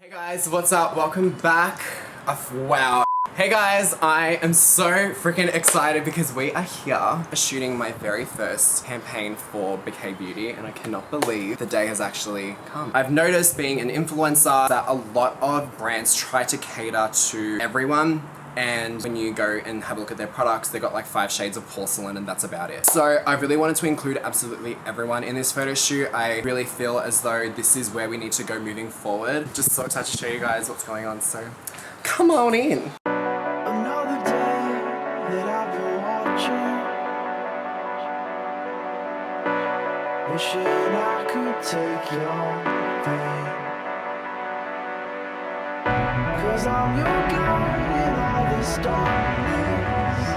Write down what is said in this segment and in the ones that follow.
Hey guys, what's up? Welcome back. Wow. Hey guys, I am so freaking excited because we are here shooting my very first campaign for Bocaj Beauty and I cannot believe the day has actually come. I've noticed being an influencer that a lot of brands try to cater to everyone. And when you go and have a look at their products, they've got like 5 shades of porcelain and that's about it. So I really wanted to include absolutely everyone in this photo shoot. I really feel as though this is where we need to go moving forward. Just so excited to show you guys what's going on, so come on in. Another day that I've been watching, wishing I could take your pain, 'cause I'm your guide in all this darkness,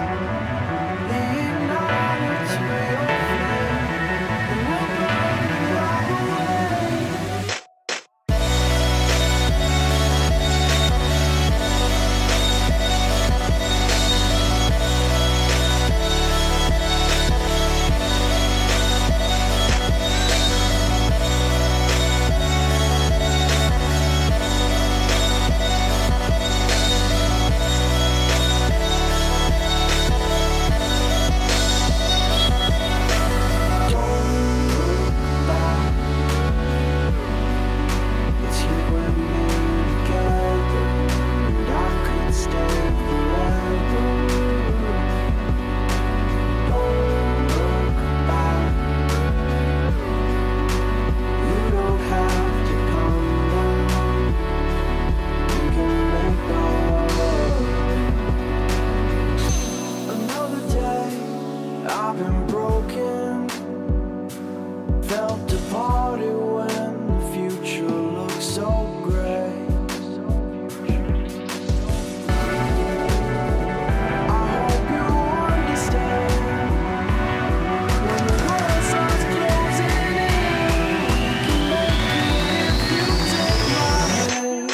the igniter to your flame, and we'll burn right away. I've been broken, felt departed when the future looks so gray. I hope you understand when the world starts closing in. We can make it if you take my hand.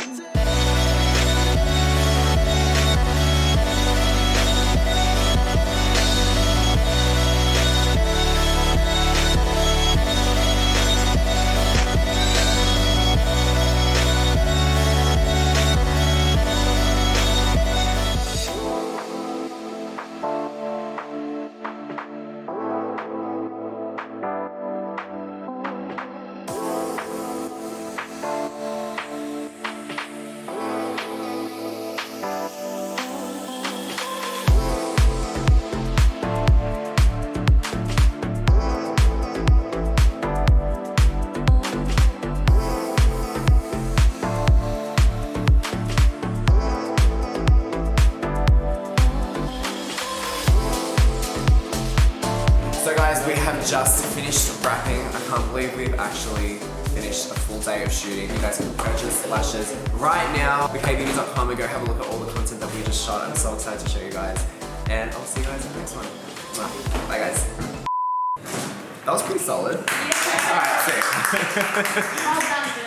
So guys, we have just finished wrapping. I can't believe we've actually finished a full day of shooting. You guys can purchase lashes right now. BocajBeauty.com and go have a look at all the content that we just shot. I'm so excited to show you guys. And I'll see you guys in the next one. Bye guys. That was pretty solid. Yeah. Alright, see you.